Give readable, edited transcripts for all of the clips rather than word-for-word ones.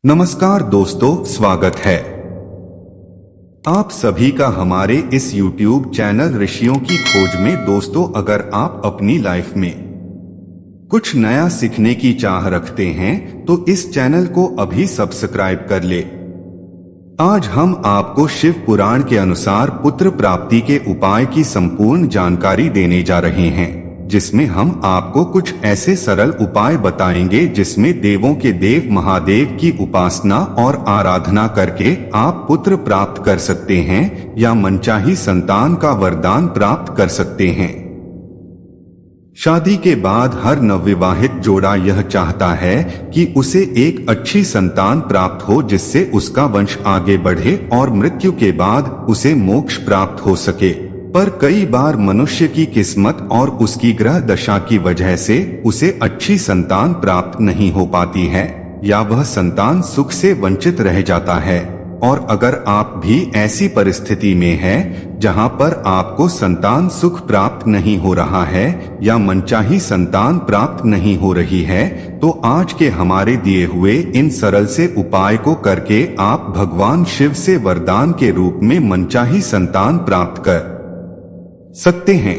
नमस्कार दोस्तों, स्वागत है आप सभी का हमारे इस YouTube चैनल ऋषियों की खोज में। दोस्तों, अगर आप अपनी लाइफ में कुछ नया सीखने की चाह रखते हैं तो इस चैनल को अभी सब्सक्राइब कर ले। आज हम आपको शिव पुराण के अनुसार पुत्र प्राप्ति के उपाय की संपूर्ण जानकारी देने जा रहे हैं, जिसमें हम आपको कुछ ऐसे सरल उपाय बताएंगे जिसमें देवों के देव महादेव की उपासना और आराधना करके आप पुत्र प्राप्त कर सकते हैं या मनचाही संतान का वरदान प्राप्त कर सकते हैं। शादी के बाद हर नवविवाहित जोड़ा यह चाहता है कि उसे एक अच्छी संतान प्राप्त हो, जिससे उसका वंश आगे बढ़े और मृत्यु के बाद उसे मोक्ष प्राप्त हो सके। पर कई बार मनुष्य की किस्मत और उसकी ग्रह दशा की वजह से उसे अच्छी संतान प्राप्त नहीं हो पाती है या वह संतान सुख से वंचित रह जाता है। और अगर आप भी ऐसी परिस्थिति में हैं जहां पर आपको संतान सुख प्राप्त नहीं हो रहा है या मनचाही संतान प्राप्त नहीं हो रही है, तो आज के हमारे दिए हुए इन सरल से उपाय को करके आप भगवान शिव से वरदान के रूप में मनचाही संतान प्राप्त कर सकते हैं।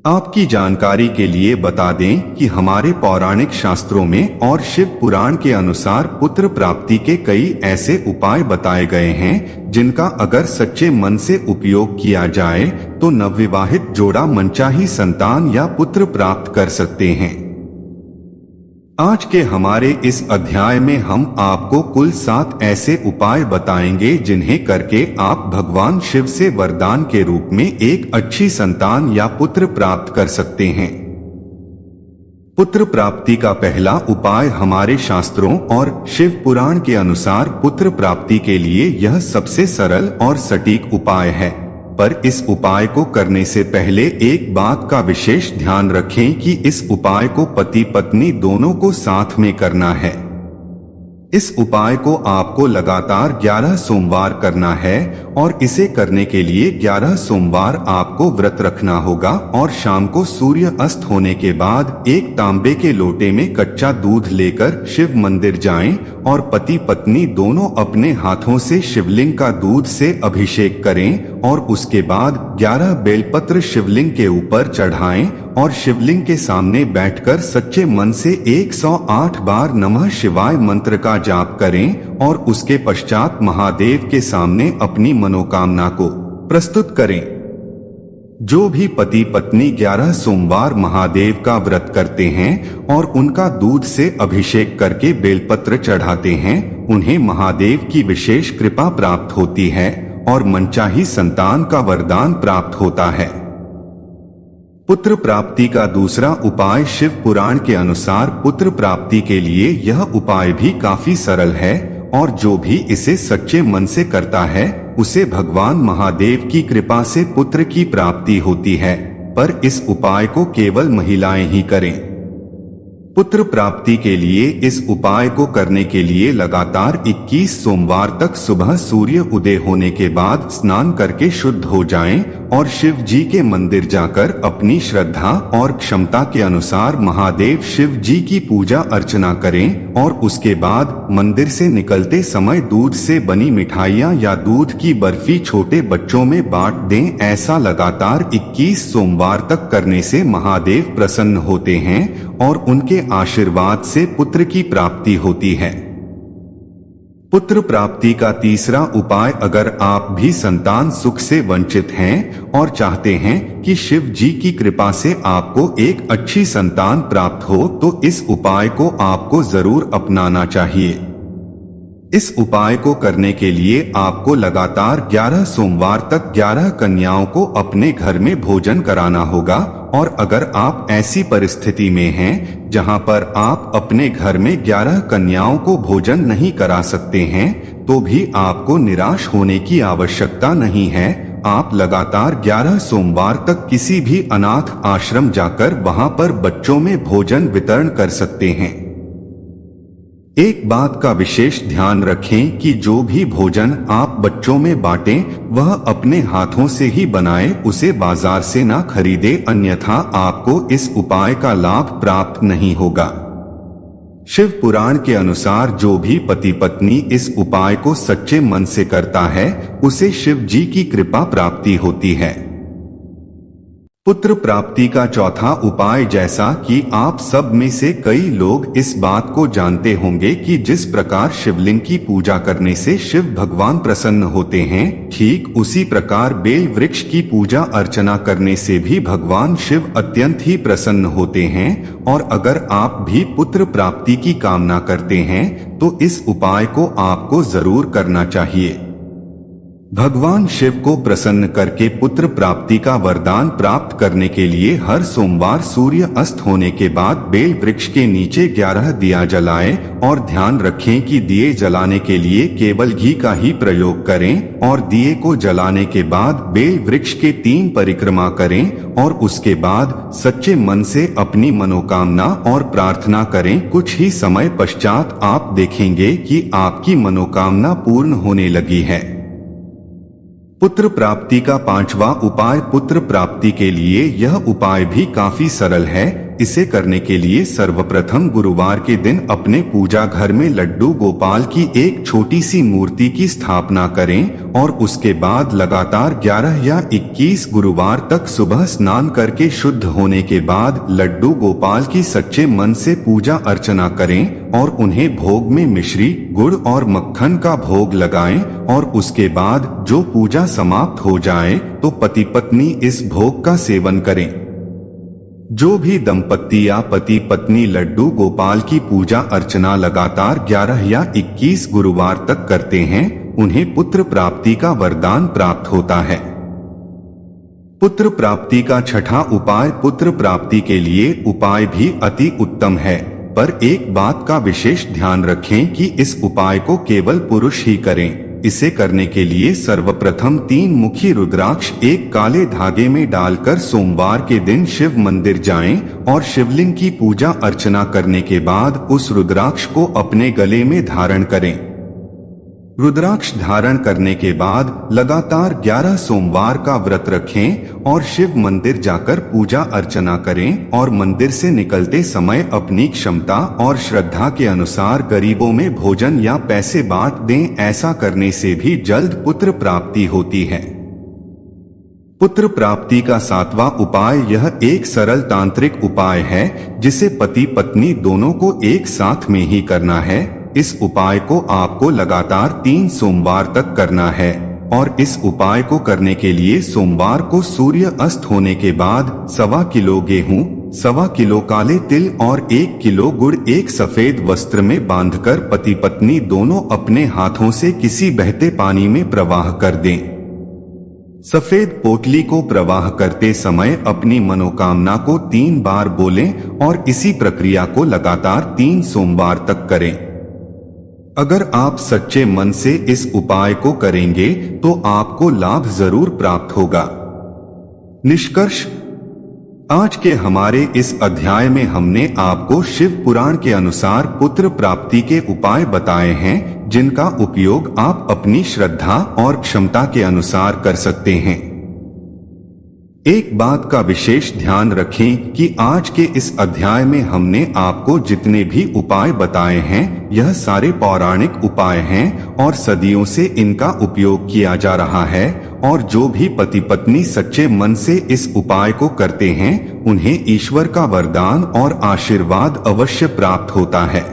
आपकी जानकारी के लिए बता दें कि हमारे पौराणिक शास्त्रों में और शिव पुराण के अनुसार पुत्र प्राप्ति के कई ऐसे उपाय बताए गए हैं जिनका अगर सच्चे मन से उपयोग किया जाए तो नवविवाहित जोड़ा मनचाही संतान या पुत्र प्राप्त कर सकते हैं। आज के हमारे इस अध्याय में हम आपको कुल 7 ऐसे उपाय बताएंगे जिन्हें करके आप भगवान शिव से वरदान के रूप में एक अच्छी संतान या पुत्र प्राप्त कर सकते हैं। पुत्र प्राप्ति का पहला उपाय हमारे शास्त्रों और शिव पुराण के अनुसार पुत्र प्राप्ति के लिए यह सबसे सरल और सटीक उपाय है। पर इस उपाय को करने से पहले एक बात का विशेष ध्यान रखें कि इस उपाय को पति पत्नी दोनों को साथ में करना है। इस उपाय को आपको लगातार 11 सोमवार करना है और इसे करने के लिए 11 सोमवार आपको व्रत रखना होगा और शाम को सूर्य अस्त होने के बाद एक तांबे के लोटे में कच्चा दूध लेकर शिव मंदिर जाएं और पति पत्नी दोनों अपने हाथों से शिवलिंग का दूध से अभिषेक करें और उसके बाद 11 बेलपत्र शिवलिंग के ऊपर चढ़ाएं और शिवलिंग के सामने बैठकर सच्चे मन से 108 बार नमः शिवाय मंत्र का जाप करें और उसके पश्चात महादेव के सामने अपनी मनोकामना को प्रस्तुत करें। जो भी पति पत्नी 11 सोमवार महादेव का व्रत करते हैं और उनका दूध से अभिषेक करके बेलपत्र चढ़ाते हैं, उन्हें महादेव की विशेष कृपा प्राप्त होती है और मनचाही संतान का वरदान प्राप्त होता है। पुत्र प्राप्ति का दूसरा उपाय शिव पुराण के अनुसार पुत्र प्राप्ति के लिए यह उपाय भी काफी सरल है और जो भी इसे सच्चे मन से करता है उसे भगवान महादेव की कृपा से पुत्र की प्राप्ति होती है। पर इस उपाय को केवल महिलाएं ही करें। पुत्र प्राप्ति के लिए इस उपाय को करने के लिए लगातार 21 सोमवार तक सुबह सूर्य उदय होने के बाद स्नान करके शुद्ध हो जाएं और शिव जी के मंदिर जाकर अपनी श्रद्धा और क्षमता के अनुसार महादेव शिव जी की पूजा अर्चना करें और उसके बाद मंदिर से निकलते समय दूध से बनी मिठाइयाँ या दूध की बर्फी छोटे बच्चों में बांट दें। ऐसा लगातार 21 सोमवार तक करने से महादेव प्रसन्न होते हैं और उनके आशीर्वाद से पुत्र की प्राप्ति होती है। पुत्र प्राप्ति का तीसरा उपाय, अगर आप भी संतान सुख से वंचित हैं और चाहते हैं कि शिव जी की कृपा से आपको एक अच्छी संतान प्राप्त हो, तो इस उपाय को आपको जरूर अपनाना चाहिए। इस उपाय को करने के लिए आपको लगातार 11 सोमवार तक 11 कन्याओं को अपने घर में भोजन कराना होगा और अगर आप ऐसी परिस्थिति में हैं जहां पर आप अपने घर में 11 कन्याओं को भोजन नहीं करा सकते हैं, तो भी आपको निराश होने की आवश्यकता नहीं है। आप लगातार 11 सोमवार तक किसी भी अनाथ आश्रम जाकर वहां पर बच्चों में भोजन वितरण कर सकते हैं। एक बात का विशेष ध्यान रखें कि जो भी भोजन आप बच्चों में बांटें वह अपने हाथों से ही बनाएं, उसे बाजार से ना खरीदें, अन्यथा आपको इस उपाय का लाभ प्राप्त नहीं होगा। शिव पुराण के अनुसार जो भी पति पत्नी इस उपाय को सच्चे मन से करता है उसे शिव जी की कृपा प्राप्ति होती है। पुत्र प्राप्ति का चौथा उपाय, जैसा कि आप सब में से कई लोग इस बात को जानते होंगे कि जिस प्रकार शिवलिंग की पूजा करने से शिव भगवान प्रसन्न होते हैं, ठीक उसी प्रकार बेल वृक्ष की पूजा अर्चना करने से भी भगवान शिव अत्यंत ही प्रसन्न होते हैं। और अगर आप भी पुत्र प्राप्ति की कामना करते हैं तो इस उपाय को आपको जरूर करना चाहिए। भगवान शिव को प्रसन्न करके पुत्र प्राप्ति का वरदान प्राप्त करने के लिए हर सोमवार सूर्य अस्त होने के बाद बेल वृक्ष के नीचे 11 दिया जलाएं और ध्यान रखें कि दिए जलाने के लिए केवल घी का ही प्रयोग करें और दिए को जलाने के बाद बेल वृक्ष के 3 परिक्रमा करें और उसके बाद सच्चे मन से अपनी मनोकामना और प्रार्थना करें। कुछ ही समय पश्चात आप देखेंगे कि आपकी मनोकामना पूर्ण होने लगी है। पुत्र प्राप्ति का 5वां उपाय, पुत्र प्राप्ति के लिए यह उपाय भी काफी सरल है। इसे करने के लिए सर्वप्रथम गुरुवार के दिन अपने पूजा घर में लड्डू गोपाल की एक छोटी सी मूर्ति की स्थापना करें और उसके बाद लगातार 11 या 21 गुरुवार तक सुबह स्नान करके शुद्ध होने के बाद लड्डू गोपाल की सच्चे मन से पूजा अर्चना करें और उन्हें भोग में मिश्री, गुड़ और मक्खन का भोग लगाएं और उसके बाद जो पूजा समाप्त हो जाए तो पति पत्नी इस भोग का सेवन करें। जो भी दंपत्ति या पति पत्नी लड्डू गोपाल की पूजा अर्चना लगातार 11 या 21 गुरुवार तक करते हैं, उन्हें पुत्र प्राप्ति का वरदान प्राप्त होता है। पुत्र प्राप्ति का 6वां उपाय, पुत्र प्राप्ति के लिए उपाय भी अति उत्तम है, पर एक बात का विशेष ध्यान रखें कि इस उपाय को केवल पुरुष ही करें। इसे करने के लिए सर्वप्रथम 3 मुखी रुद्राक्ष एक काले धागे में डालकर सोमवार के दिन शिव मंदिर जाएं और शिवलिंग की पूजा अर्चना करने के बाद उस रुद्राक्ष को अपने गले में धारण करें। रुद्राक्ष धारण करने के बाद लगातार 11 सोमवार का व्रत रखें और शिव मंदिर जाकर पूजा अर्चना करें और मंदिर से निकलते समय अपनी क्षमता और श्रद्धा के अनुसार गरीबों में भोजन या पैसे बांट दें। ऐसा करने से भी जल्द पुत्र प्राप्ति होती है। पुत्र प्राप्ति का 7वां उपाय, यह एक सरल तांत्रिक उपाय है जिसे पति पत्नी दोनों को एक साथ में ही करना है। इस उपाय को आपको लगातार 3 सोमवार तक करना है और इस उपाय को करने के लिए सोमवार को सूर्य अस्त होने के बाद 1.25 किलो गेहूं, 1.25 किलो काले तिल और 1 किलो गुड़ एक सफेद वस्त्र में बांधकर पति पत्नी दोनों अपने हाथों से किसी बहते पानी में प्रवाह कर दें। सफेद पोटली को प्रवाह करते समय अपनी मनोकामना को 3 बार बोलें और इसी प्रक्रिया को लगातार 3 सोमवार तक करें। अगर आप सच्चे मन से इस उपाय को करेंगे तो आपको लाभ जरूर प्राप्त होगा। निष्कर्ष, आज के हमारे इस अध्याय में हमने आपको शिव पुराण के अनुसार पुत्र प्राप्ति के उपाय बताए हैं, जिनका उपयोग आप अपनी श्रद्धा और क्षमता के अनुसार कर सकते हैं। एक बात का विशेष ध्यान रखें कि आज के इस अध्याय में हमने आपको जितने भी उपाय बताए हैं, यह सारे पौराणिक उपाय हैं और सदियों से इनका उपयोग किया जा रहा है और जो भी पति पत्नी सच्चे मन से इस उपाय को करते हैं, उन्हें ईश्वर का वरदान और आशीर्वाद अवश्य प्राप्त होता है।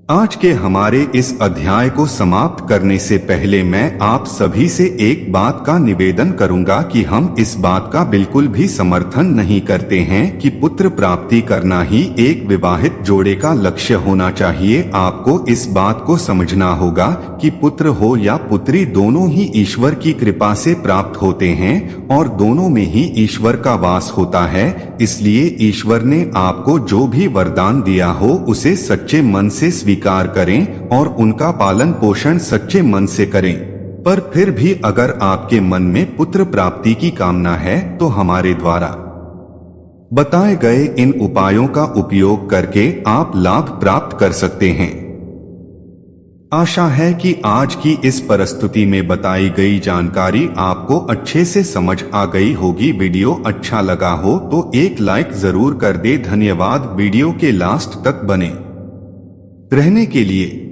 आज के हमारे इस अध्याय को समाप्त करने से पहले मैं आप सभी से एक बात का निवेदन करूंगा कि हम इस बात का बिल्कुल भी समर्थन नहीं करते हैं कि पुत्र प्राप्ति करना ही एक विवाहित जोड़े का लक्ष्य होना चाहिए। आपको इस बात को समझना होगा कि पुत्र हो या पुत्री दोनों ही ईश्वर की कृपा से प्राप्त होते हैं और दोनों में ही ईश्वर का वास होता है। इसलिए ईश्वर ने आपको जो भी वरदान दिया हो उसे सच्चे मन से स्वीकार करें और उनका पालन पोषण सच्चे मन से करें। पर फिर भी अगर आपके मन में पुत्र प्राप्ति की कामना है तो हमारे द्वारा बताए गए इन उपायों का उपयोग करके आप लाभ प्राप्त कर सकते हैं। आशा है कि आज की इस प्रस्तुति में बताई गई जानकारी आपको अच्छे से समझ आ गई होगी। वीडियो अच्छा लगा हो तो एक लाइक जरूर कर दे। धन्यवाद। वीडियो के लास्ट तक बने। रहने के लिए